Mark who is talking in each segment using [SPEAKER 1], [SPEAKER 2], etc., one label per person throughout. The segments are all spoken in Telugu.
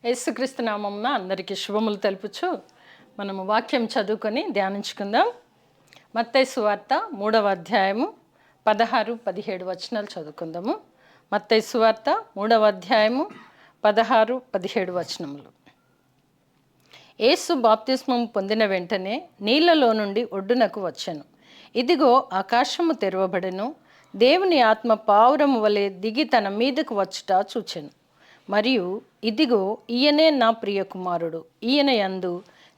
[SPEAKER 1] యేసుక్రీస్తు నామమున అందరికీ శుభములు తెలుపుచు మనము వాక్యం చదువుకొని ధ్యానించుకుందాం. మత్తయి సువార్త 3వ అధ్యాయము 16-17 వచనాలు చదువుకుందాము. మత్తయి సువార్త 3వ అధ్యాయము 16-17 వచనములు. యేసు బాప్తిస్మము పొందిన వెంటనే నీళ్లలో నుండి ఒడ్డునకు వచ్చెను. ఇదిగో ఆకాశము తెరవబడెను. దేవుని ఆత్మ పావురము వలె దిగి తన మీదకు వచ్చుట చూచెను. మరియు ఇదిగో ఈయనే నా ప్రియ కుమారుడు, ఈయన యందు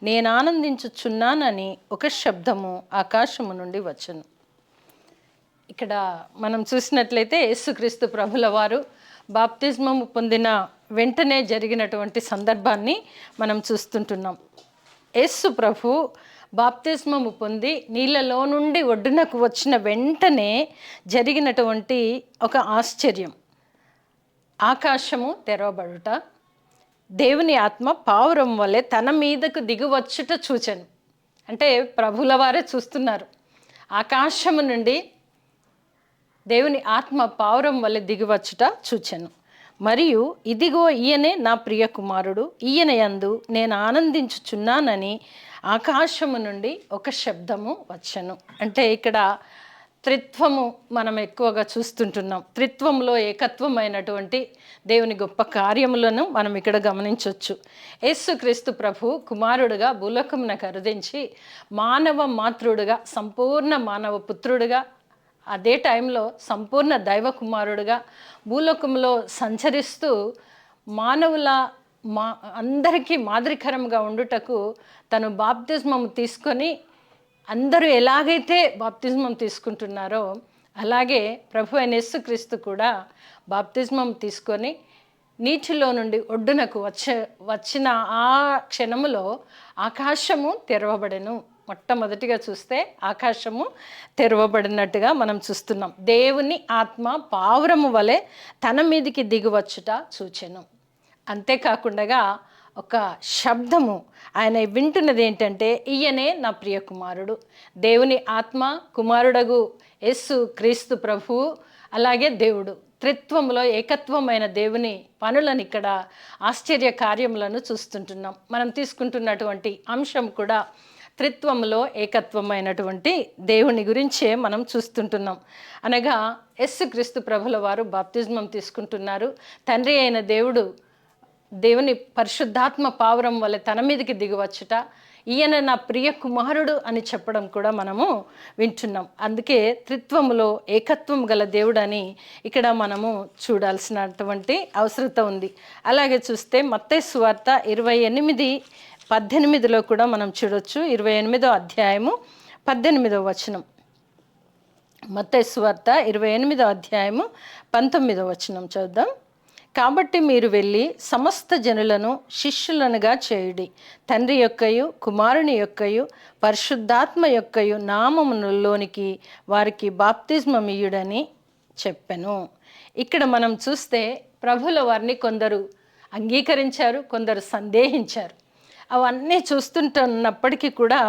[SPEAKER 1] నేను ఆనందించుచున్నానని ఒక శబ్దము ఆకాశము నుండి వచ్చెను. ఇక్కడ మనం చూసినట్లయితే యేసుక్రీస్తు ప్రభుల వారు బాప్తిస్మము పొందిన వెంటనే జరిగినటువంటి సందర్భాన్ని మనం చూస్తుంటున్నాం. యేసు ప్రభు బాప్తిస్మము పొంది నీళ్ళలో నుండి ఒడ్డునకు వచ్చిన వెంటనే జరిగినటువంటి ఒక ఆశ్చర్యం, ఆకాశము తెరవబడుట, దేవుని ఆత్మ పావురం వలె తన మీదకు దిగువచ్చుట చూచెను. అంటే ప్రభుల వారే చూస్తున్నారు. ఆకాశము నుండి దేవుని ఆత్మ పావురం వలె దిగివచ్చుట చూచెను. మరియు ఇదిగో ఈయనే నా ప్రియ కుమారుడు, ఈయన యందు నేను ఆనందించుచున్నానని ఆకాశము నుండి ఒక శబ్దము వచ్చెను. అంటే ఇక్కడ త్రిత్వము మనం ఎక్కువగా చూస్తుంటున్నాం. త్రిత్వంలో ఏకత్వమైనటువంటి దేవుని గొప్ప కార్యములను మనం ఇక్కడ గమనించవచ్చు. యేసుక్రీస్తు ప్రభు కుమారుడుగా భూలోకమునకు అరుదించి మానవ మాతృడుగా, సంపూర్ణ మానవ పుత్రుడుగా, అదే టైంలో సంపూర్ణ దైవ కుమారుడుగా భూలోకంలో సంచరిస్తూ మానవుల అందరికీ మాదిరికరంగా ఉండుటకు తను బాప్తిస్మము తీసుకొని, అందరూ ఎలాగైతే బాప్తిస్మం తీసుకుంటున్నారో అలాగే ప్రభు అయిన యేసుక్రీస్తు కూడా బాప్తిస్మం తీసుకొని నీటిలో నుండి ఒడ్డునకు వచ్చిన ఆ క్షణములో ఆకాశము తెరవబడెను. మొట్టమొదటిగా చూస్తే ఆకాశము తెరవబడినట్టుగా మనం చూస్తున్నాం. దేవుని ఆత్మ పావురము వలె తన మీదికి దిగివచ్చుట చూచెను. అంతేకాకుండా ఒక శబ్దము ఆయన వింటున్నది ఏంటంటే, ఈయనే నా ప్రియ కుమారుడు. దేవుని ఆత్మ, కుమారుడగు యేసు క్రీస్తు ప్రభువు, అలాగే దేవుడు త్రిత్వంలో ఏకత్వమైన దేవుని పనులను ఇక్కడ ఆశ్చర్య కార్యములను చూస్తుంటున్నాం. మనం తీసుకుంటున్నటువంటి అంశం కూడా త్రిత్వంలో ఏకత్వమైనటువంటి దేవుని గురించే మనం చూస్తుంటున్నాం. అనగా యేసుక్రీస్తు ప్రభుల వారు బాప్తిజమం తీసుకుంటున్నారు. తండ్రి అయిన దేవుని పరిశుద్ధాత్మ పావురం వల్ల తన మీదకి దిగివచ్చుట, ఈయన నా ప్రియ కుమారుడు అని చెప్పడం కూడా మనము వింటున్నాం. అందుకే త్రిత్వములో ఏకత్వం గల దేవుడని ఇక్కడ మనము చూడాల్సినటువంటి అవసరత ఉంది. అలాగే చూస్తే మత్తయి సువార్త 28-18లో కూడా మనం చూడొచ్చు. 28వ అధ్యాయము 18వ వచనం. మత్తయి సువార్త 28వ అధ్యాయము 19వ వచనం చూద్దాం. కాబట్టి మీరు వెళ్ళి సమస్త జనులను శిష్యులనుగా చేయుడి, తండ్రి యొక్కయు కుమారుని యొక్కయు పరిశుద్ధాత్మ యొక్కయు నామములోనికి వారికి బాప్తిస్మమియుడని చెప్పెను. ఇక్కడ మనం చూస్తే ప్రభుల వారిని కొందరు అంగీకరించారు, కొందరు సందేహించారు. అవన్నీ చూస్తుంటున్నప్పటికీ కూడా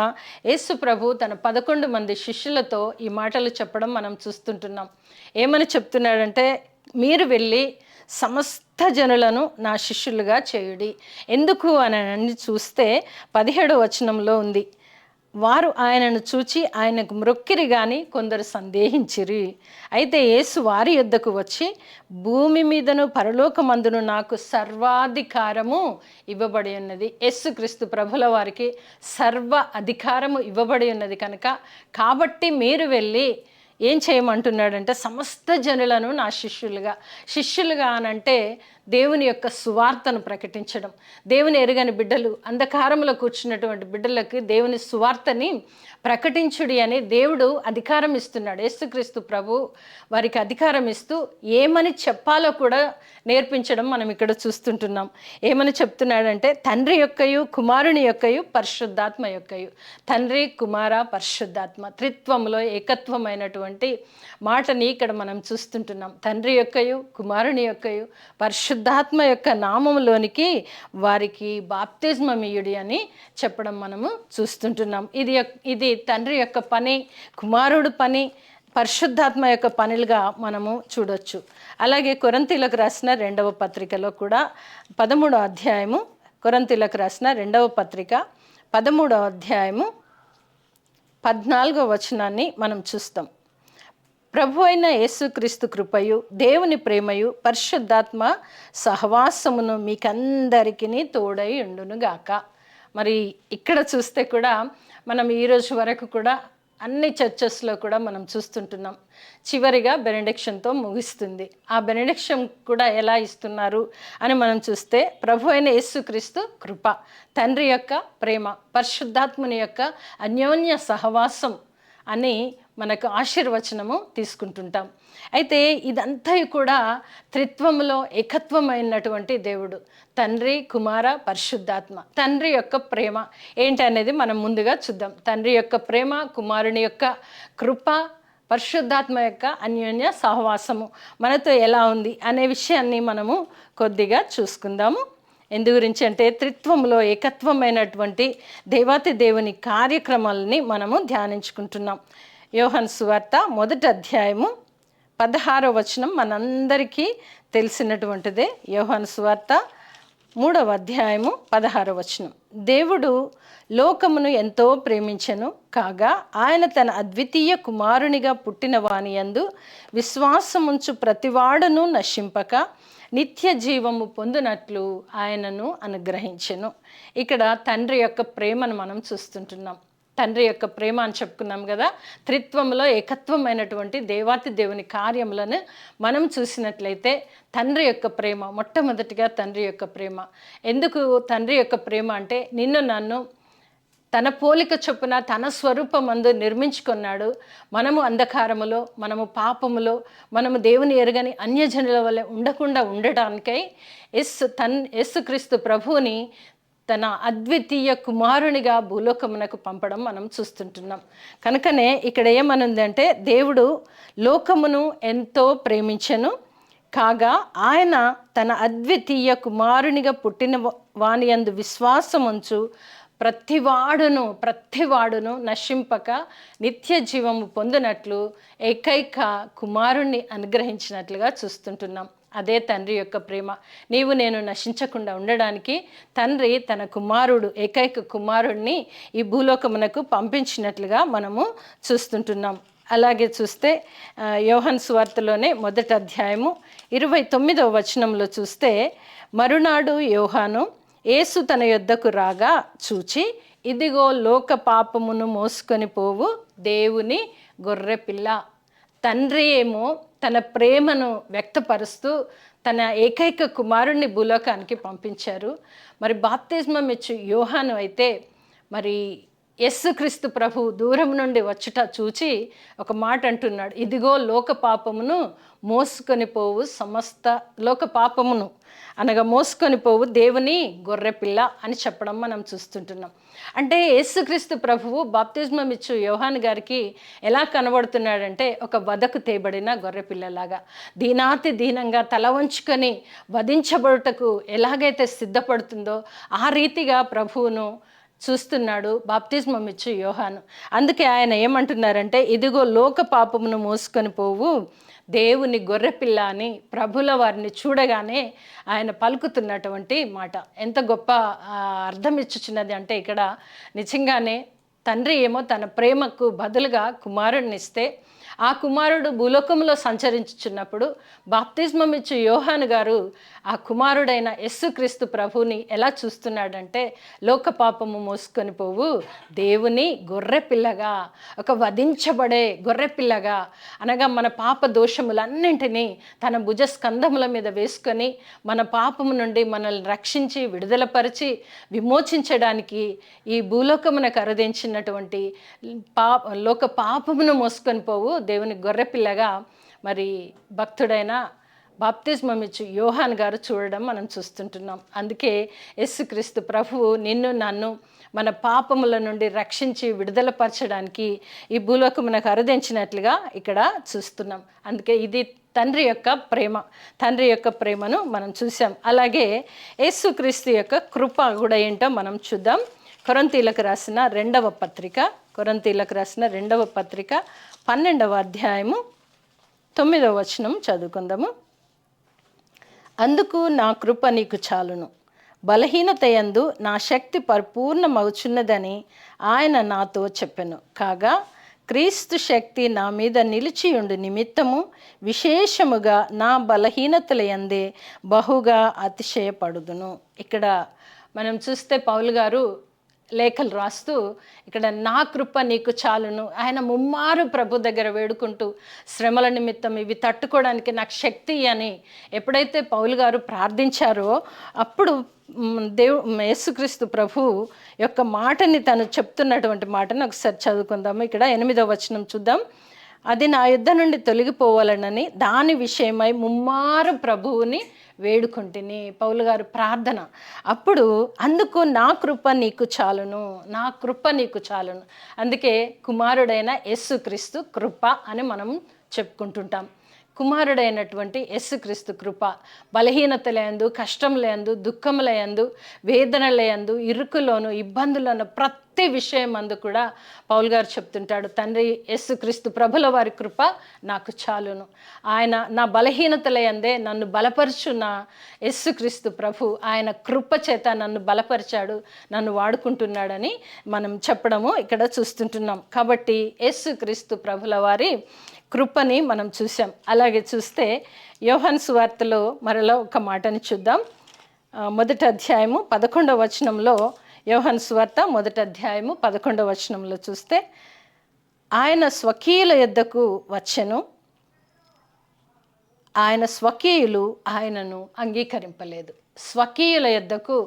[SPEAKER 1] యేసు ప్రభు తన 11 మంది శిష్యులతో ఈ మాటలు చెప్పడం మనం చూస్తుంటున్నాం. ఏమని చెప్తున్నాడంటే, మీరు వెళ్ళి సమస్త జనులను నా శిష్యులుగా చేయుడి. ఎందుకు అని చూస్తే 17వ వచనంలో ఉంది, వారు ఆయనను చూచి ఆయనకు మ్రొక్కిరి గాని కొందరు సందేహించిరి. అయితే యేసు వారి యొద్దకు వచ్చి, భూమి మీదను పరలోకమందును నాకు సర్వాధికారము ఇవ్వబడి ఉన్నది. యేసుక్రీస్తు ప్రభుల వారికి సర్వ అధికారము ఇవ్వబడి ఉన్నది కనుక, కాబట్టి మీరు వెళ్ళి ఏం చేయమంటున్నాడంటే, సమస్త జనులను నా శిష్యులుగా అనంటే దేవుని యొక్క సువార్తను ప్రకటించడం. దేవుని ఎరుగని బిడ్డలు, అంధకారంలో కూర్చున్నటువంటి బిడ్డలకు దేవుని సువార్తని ప్రకటించుడి అని దేవుడు అధికారం ఇస్తున్నాడు. యేసుక్రీస్తు ప్రభు వారికి అధికారం ఇస్తూ ఏమని చెప్పాలో కూడా నేర్పించడం మనం ఇక్కడ చూస్తుంటున్నాం. ఏమని చెప్తున్నాడంటే, తండ్రి యొక్కయు కుమారుని యొక్కయు పరిశుద్ధాత్మ యొక్కయు. తండ్రి, కుమార, పరిశుద్ధాత్మ త్రిత్వంలో ఏకత్వమైనటువంటి మాటని ఇక్కడ మనం చూస్తుంటున్నాం. తండ్రి యొక్కయు కుమారుని యొక్కయు పరిశుద్ధాత్మ యొక్క నామములోనికి వారికి బాప్తిస్మమియుడి అని చెప్పడం మనము చూస్తుంటున్నాం. ఇది తండ్రి యొక్క పని, కుమారుడు పని, పరిశుద్ధాత్మ యొక్క పనులుగా మనము చూడొచ్చు. అలాగే కొరింథీయులకు రాసిన 2వ పత్రికలో కూడా 13వ అధ్యాయము, కొరింథీయులకు రాసిన 2వ పత్రిక 13వ అధ్యాయము 14వ వచనాన్ని మనం చూస్తాం. ప్రభు అయిన యేసుక్రీస్తు కృపయు, దేవుని ప్రేమయు, పరిశుద్ధాత్మ సహవాసమును మీకందరికీ తోడై ఉండునుగాక. మరి ఇక్కడ చూస్తే కూడా మనం ఈరోజు వరకు కూడా అన్ని చర్చెస్లో కూడా మనం చూస్తుంటున్నాం, చివరిగా బెనెడిక్షన్తో ముగిస్తుంది. ఆ బెనెడిక్షన్ కూడా ఎలా ఇస్తున్నారు అని మనం చూస్తే, ప్రభు అయిన యేసుక్రీస్తు కృప, తండ్రి యొక్క ప్రేమ, పరిశుద్ధాత్ముని యొక్క అన్యోన్య సహవాసం అని మనకు ఆశీర్వచనము తీసుకుంటుంటాం. అయితే ఇదంతా కూడా త్రిత్వములో ఏకత్వమైనటువంటి దేవుడు, తండ్రి, కుమార, పరిశుద్ధాత్మ. తండ్రి యొక్క ప్రేమ ఏంటనేది మనం ముందుగా చూద్దాం. తండ్రి యొక్క ప్రేమ, కుమారుని యొక్క కృప, పరిశుద్ధాత్మ యొక్క అన్యోన్య సహవాసము మనతో ఎలా ఉంది అనే విషయాన్ని మనము కొద్దిగా చూసుకుందాము. ఎందు గురించి అంటే త్రిత్వంలో ఏకత్వమైనటువంటి దేవాతి దేవుని కార్యక్రమాలని మనము ధ్యానించుకుంటున్నాం. యోహాను సువార్త 1వ అధ్యాయము 16వ వచనం మనందరికీ తెలిసినటువంటిదే. యోహాను సువార్త 3వ అధ్యాయము 16వ వచనం. దేవుడు లోకమును ఎంతో ప్రేమించెను కాగా ఆయన తన అద్వితీయ కుమారునిగా పుట్టిన వాని యందు విశ్వాసముంచు ప్రతివాడును నశింపక నిత్య జీవము పొందినట్లు ఆయనను అనుగ్రహించెను. ఇక్కడ తండ్రి యొక్క ప్రేమను మనం చూస్తుంటున్నాం. తండ్రి యొక్క ప్రేమ అని చెప్పుకున్నాం కదా. త్రిత్వంలో ఏకత్వమైనటువంటి దేవాతి దేవుని కార్యములను మనం చూసినట్లయితే తండ్రి యొక్క ప్రేమ, మొట్టమొదటిగా తండ్రి యొక్క ప్రేమ. ఎందుకు తండ్రి యొక్క ప్రేమ అంటే, నిన్ను నన్ను తన పోలిక చొప్పున తన స్వరూపమందు నిర్మించుకున్నాడు. మనము అంధకారములో, మనము మనము దేవుని ఎరగని అన్యజనుల వల్ల ఉండకుండా ఉండటానికై యేసుక్రీస్తు ప్రభువుని తన అద్వితీయ కుమారునిగా భూలోకమునకు పంపడం మనం చూస్తుంటున్నాం. కనుకనే ఇక్కడ ఏమనుందంటే, దేవుడు లోకమును ఎంతో ప్రేమించెను కాగా ఆయన తన అద్వితీయ కుమారునిగా పుట్టిన వాని యందు విశ్వాసముంచు ప్రతివాడును నశింపక నిత్య జీవము పొందినట్లు ఏకైక కుమారుణ్ణి అనుగ్రహించినట్లుగా చూస్తుంటున్నాం. అదే తండ్రి యొక్క ప్రేమ. నీవు నేను నశించకుండా ఉండడానికి తండ్రి తన ఏకైక కుమారుణ్ణి ఈ భూలోకమునకు పంపించినట్లుగా మనము చూస్తుంటున్నాం. అలాగే చూస్తే యోహాను సువార్తలోనే 1వ అధ్యాయము 29వ వచనంలో చూస్తే, మరునాడు యోహాను యేసు తన యొద్దకు రాగా చూచి, ఇదిగో లోక పాపమును మోసుకొని పోవు దేవుని గొర్రెపిల్ల. తండ్రి ఏమో తన ప్రేమను వ్యక్తపరుస్తూ తన ఏకైక కుమారుణ్ణి భూలోకానికి పంపించారు. మరి బాప్తిస్మం ఇచ్చు యోహాను అయితే మరి యేసుక్రీస్తు ప్రభు దూరం నుండి వచ్చుట చూచి ఒక మాట అంటున్నాడు, ఇదిగో లోక పాపమును మోసుకొని పోవు లోక పాపమును అనగా మోసుకొని పోవు దేవుని గొర్రెపిల్ల అని చెప్పడం మనం చూస్తుంటున్నాం. అంటే యేసుక్రీస్తు ప్రభువు బాప్తిస్మం ఇచ్చు యోహాను గారికి ఎలా కనబడుతున్నాడంటే, ఒక వధకు తేబడిన గొర్రెపిల్లలాగా దీనాతి దీనంగా తల వంచుకొని వధించబడుటకు ఎలాగైతే సిద్ధపడుతుందో ఆ రీతిగా ప్రభువును చూస్తున్నాడు బాప్తిస్మం ఇచ్చు యోహాను. అందుకే ఆయన ఏమంటున్నారంటే, ఇదిగో లోక పాపమును మోసుకొని పోవు దేవుని గొర్రెపిల్ల అని ప్రభుల వారిని చూడగానే ఆయన పలుకుతున్నటువంటి మాట ఎంత గొప్ప అర్థం ఇచ్చుచున్నది అంటే, ఇక్కడ నిజంగానే తండ్రి ఏమో తన ప్రేమకు బదులుగా కుమారుడిని ఇస్తే, ఆ కుమారుడు భూలోకంలో సంచరించుచున్నప్పుడు బాప్తిస్మం ఇచ్చు యోహాను గారు ఆ కుమారుడైన యేసుక్రీస్తు ప్రభుని ఎలా చూస్తున్నాడంటే, లోక పాపము మోసుకొని పోవు దేవుని గొర్రెపిల్లగా, ఒక వధించబడే గొర్రెపిల్లగా, అనగా మన పాప దోషములన్నింటినీ తన భుజస్కంధముల మీద వేసుకొని మన పాపము నుండి మనల్ని రక్షించి విడుదలపరిచి విమోచించడానికి ఈ భూలోకమునకు అరుదించినటువంటి లోక పాపమును మోసుకొని పోవు దేవుని గొర్రెపిల్లగా మరి భక్తుడైన బాప్తిస్మం ఇచ్చు యోహాను గారు చూడడం మనం చూస్తుంటున్నాం. అందుకే యేసుక్రీస్తు ప్రభువు నిన్ను నన్ను మన పాపముల నుండి రక్షించి విడుదలపరచడానికి ఈ భూలోకమునకు అరుదించినట్లుగా ఇక్కడ చూస్తున్నాం. అందుకే ఇది తండ్రి యొక్క ప్రేమను మనం చూసాం. అలాగే యేసుక్రీస్తు యొక్క కృప కూడా ఏంటో మనం చూద్దాం. కొరింథీయులకు రాసిన 2వ పత్రిక 12వ అధ్యాయము 9వ వచనం చదువుకుందాము. అందుకు నా కృప నీకు చాలును, బలహీనత యందు నా శక్తి పరిపూర్ణమవుచున్నదని ఆయన నాతో చెప్పెను. కాగా క్రీస్తు శక్తి నా మీద నిలిచియుండు నిమిత్తము విశేషముగా నా బలహీనతల యందే బహుగా అతిశయపడుదును. ఇక్కడ మనం చూస్తే పౌలు గారు లేఖలు రాస్తూ ఇక్కడ నా కృప నీకు చాలును, ఆయన ముమ్మారు ప్రభు దగ్గర వేడుకుంటూ శ్రమల నిమిత్తం ఇవి తట్టుకోవడానికి నాకు శక్తి అని ఎప్పుడైతే పౌలు గారు ప్రార్థించారో అప్పుడు యేసుక్రీస్తు ప్రభు యొక్క మాటని తను చెప్తున్నటువంటి మాటని ఒకసారి చదువుకుందాము. ఇక్కడ 8వ వచనం చూద్దాం. అది నా యుద్ధ నుండి తొలగిపోవాలనని దాని విషయమై ముమ్మారు ప్రభువుని వేడుకుంటుని, పౌలు గారు ప్రార్థన. అప్పుడు అందుకు నా కృప నీకు చాలును, నా కృప నీకు చాలును. అందుకే కుమారుడైన యేసుక్రీస్తు కృప అని మనం చెప్పుకుంటుంటాం. కుమారుడైనటువంటి యేసుక్రీస్తు కృప బలహీనతలందు, కష్టములందు, దుఃఖములందు, వేదనలందు, ఇరుకులోను, ఇబ్బందులను ప్రతి విషయం అందు కూడా పౌలు గారు చెప్తుంటాడు, తండ్రి యేసుక్రీస్తు ప్రభుల వారి కృప నాకు చాలును. ఆయన నా బలహీనతలందే నన్ను బలపరుచున్న యేసుక్రీస్తు ప్రభు ఆయన కృప చేత నన్ను బలపరిచాడు, నన్ను వాడుకుంటున్నాడని మనం చెప్పడము ఇక్కడ చూస్తుంటున్నాం. కాబట్టి యేసుక్రీస్తు ప్రభుల వారి కృపని మనం చూసాం. అలాగే చూస్తే యోహాను సువార్తలో మరలా ఒక మాటని చూద్దాం. 1వ అధ్యాయము 11వ వచనంలో, యోహాను సువార్త 1వ అధ్యాయము 11వ వచనంలో చూస్తే, ఆయన స్వకీయుల యొద్దకు వచ్చెను, ఆయన స్వకీయులు ఆయనను అంగీకరింపలేదు. స్వకీయుల యొద్దకు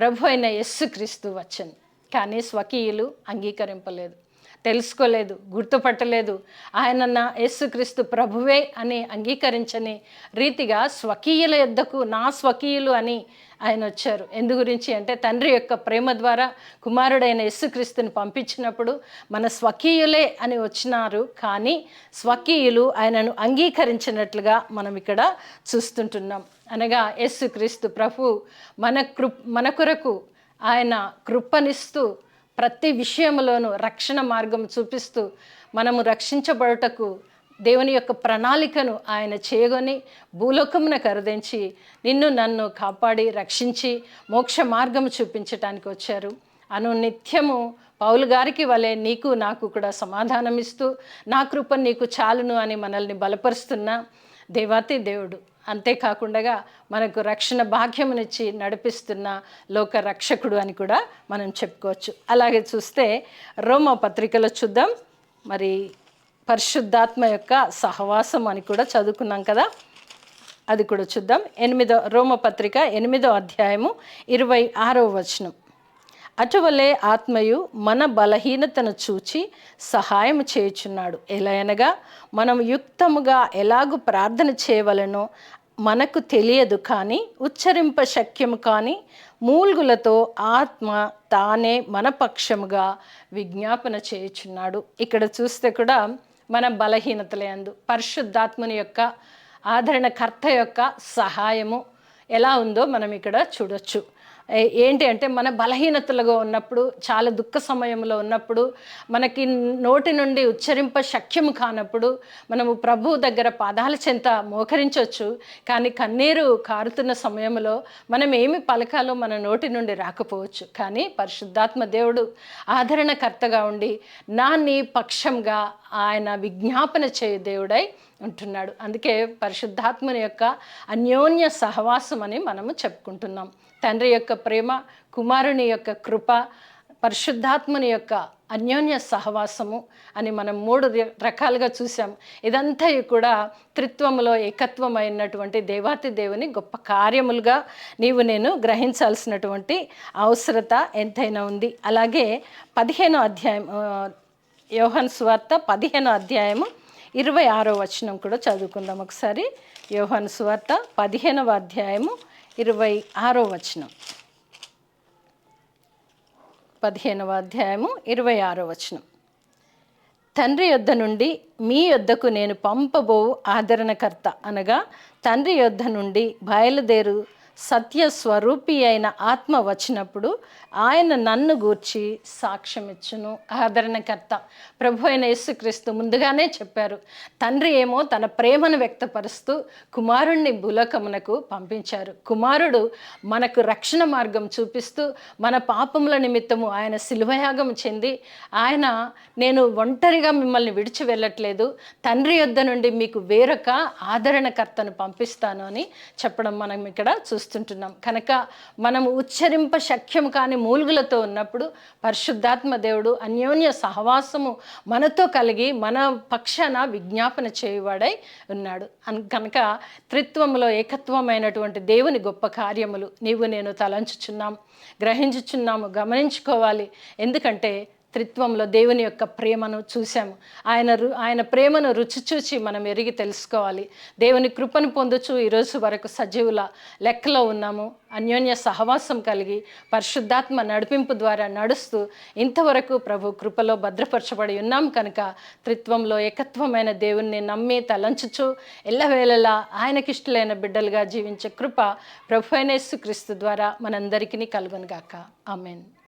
[SPEAKER 1] ప్రభు అయిన యేసుక్రీస్తు వచ్చెను, కానీ స్వకీయులు అంగీకరింపలేదు, తెలుసుకోలేదు, గుర్తుపట్టలేదు. ఆయన నా యేసుక్రీస్తు ప్రభువే అని అంగీకరించని రీతిగా స్వకీయుల యొద్దకు నా స్వకీయులు అని ఆయన వచ్చారు. ఎందు గురించి అంటే తండ్రి యొక్క ప్రేమ ద్వారా కుమారుడైన యేసుక్రీస్తుని పంపించినప్పుడు మన స్వకీయులే అని వచ్చినారు, కానీ స్వకీయులు ఆయనను అంగీకరించినట్లుగా మనం ఇక్కడ చూస్తుంటున్నాం. అనగా యేసుక్రీస్తు ప్రభు మన కొరకు ఆయన కృపనిస్తూ ప్రతి విషయంలోనూ రక్షణ మార్గం చూపిస్తూ మనము రక్షించబడుటకు దేవుని యొక్క ప్రణాళికను ఆయన చేయగొని భూలోకమున కరుదించి నిన్ను నన్ను కాపాడి రక్షించి మోక్ష మార్గము చూపించటానికి వచ్చారు. నిత్యము పౌలు గారికి వలె నీకు నాకు కూడా సమాధానం ఇస్తూ నా కృప నీకు చాలును అని మనల్ని బలపరుస్తున్న దేవాతి దేవుడు, అంతేకాకుండా మనకు రక్షణ భాగ్యమునిచ్చి నడిపిస్తున్న లోక రక్షకుడు అని కూడా మనం చెప్పుకోవచ్చు. అలాగే చూస్తే రోమా పత్రికలో చూద్దాం. మరి పరిశుద్ధాత్మ యొక్క సహవాసం అని కూడా చదువుకున్నాం కదా, అది కూడా చూద్దాం. రోమా పత్రిక 8వ అధ్యాయము 26వ వచనం. అటువలే ఆత్మయు మన బలహీనతను చూచి సహాయం చేయుచున్నాడు. ఎలా అనగా మనం యుక్తముగా ఎలాగూ ప్రార్థన చేయవలనో మనకు తెలియదు, కానీ ఉచ్చరింప శక్యము కానీ మూల్గులతో ఆత్మ తానే మన పక్షముగా విజ్ఞాపన చేయుచున్నాడు. ఇక్కడ చూస్తే కూడా మన బలహీనతలందు పరిశుద్ధాత్మని యొక్క ఆదరణకర్త యొక్క సహాయము ఎలా ఉందో మనం ఇక్కడ చూడొచ్చు. ఏంటి అంటే మన బలహీనతలుగా ఉన్నప్పుడు, చాలా దుఃఖ సమయంలో ఉన్నప్పుడు, మనకి నోటి నుండి ఉచ్చరింప శక్యము కానప్పుడు మనము ప్రభు దగ్గర పాదాల చెంత మోకరించవచ్చు, కానీ కన్నీరు కారుతున్న సమయంలో మనం ఏమి పలకాలో మన నోటి నుండి రాకపోవచ్చు. కానీ పరిశుద్ధాత్మ దేవుడు ఆదరణకర్తగా ఉండి నీ పక్షంగా ఆయన విజ్ఞాపన చేయు దేవుడై ఉంటున్నాడు. అందుకే పరిశుద్ధాత్మని యొక్క అన్యోన్య సహవాసం అని మనము చెప్పుకుంటున్నాం. తండ్రి యొక్క ప్రేమ, కుమారుని యొక్క కృప, పరిశుద్ధాత్మని యొక్క అన్యోన్య సహవాసము అని మనం 3 రకాలుగా చూసాం. ఇదంతా కూడా త్రిత్వములో ఏకత్వమైనటువంటి దేవాతి దేవుని గొప్ప కార్యములుగా నేను గ్రహించాల్సినటువంటి అవసరత ఎంతైనా ఉంది. అలాగే 15వ అధ్యాయం, యోహాను సువార్త 15వ అధ్యాయము 26వ వచనం కూడా చదువుకుందాం ఒకసారి. యోహాను సువార్త 15వ అధ్యాయము 26వ వచనం. 15వ అధ్యాయము 26వ వచనం. తండ్రి యొద్ద నుండి మీ యొద్దకు నేను పంపబోవు ఆదరణకర్త, అనగా తండ్రి యొద్ద నుండి బయలుదేరు సత్య స్వరూపి అయిన ఆత్మ వచ్చినప్పుడు ఆయన నన్ను గూర్చి సాక్ష్యం ఇచ్చును. ఆదరణకర్త ప్రభు అయిన యేసుక్రీస్తు ముందుగానే చెప్పారు. తండ్రి ఏమో తన ప్రేమను వ్యక్తపరుస్తూ కుమారుణ్ణి భూలోకమునకు పంపించారు. కుమారుడు మనకు రక్షణ మార్గం చూపిస్తూ మన పాపముల నిమిత్తము ఆయన శిలువయాగం చెంది ఆయన నేను ఒంటరిగా మిమ్మల్ని విడిచి వెళ్ళట్లేదు, తండ్రి యొద్ద నుండి మీకు వేరొక ఆదరణకర్తను పంపిస్తాను అని చెప్పడం మనం ఇక్కడ చూస్తుంటున్నాం. కనుక మనం ఉచ్చరింప శక్యం కాని మూలుగులతో ఉన్నప్పుడు పరిశుద్ధాత్మ దేవుడు అన్యోన్య సహవాసము మనతో కలిగి మన పక్షాన విజ్ఞాపన చేయువాడై ఉన్నాడు. కనుక త్రిత్వంలో ఏకత్వమైనటువంటి దేవుని గొప్ప కార్యములు నీవు నేను తలంచుచున్నాం, గ్రహించుచున్నాము, గమనించుకోవాలి. ఎందుకంటే త్రిత్వంలో దేవుని యొక్క ప్రేమను చూసాము. ఆయన ప్రేమను రుచి చూచి మనం ఎరిగి తెలుసుకోవాలి. దేవుని కృపను పొందుచు ఈరోజు వరకు సజీవుల లెక్కలో ఉన్నాము. అన్యోన్య సహవాసం కలిగి పరిశుద్ధాత్మ నడిపింపు ద్వారా నడుస్తూ ఇంతవరకు ప్రభు కృపలో భద్రపరచబడి ఉన్నాం. కనుక త్రిత్వంలో ఏకత్వమైన దేవుణ్ణి నమ్మి తలంచుచు ఎల్లవేళలా ఆయనకిష్టలైన బిడ్డలుగా జీవించే కృప ప్రభు అయిన యేసుక్రీస్తు ద్వారా మనందరికీ కలుగునుగాక. ఆమేన్.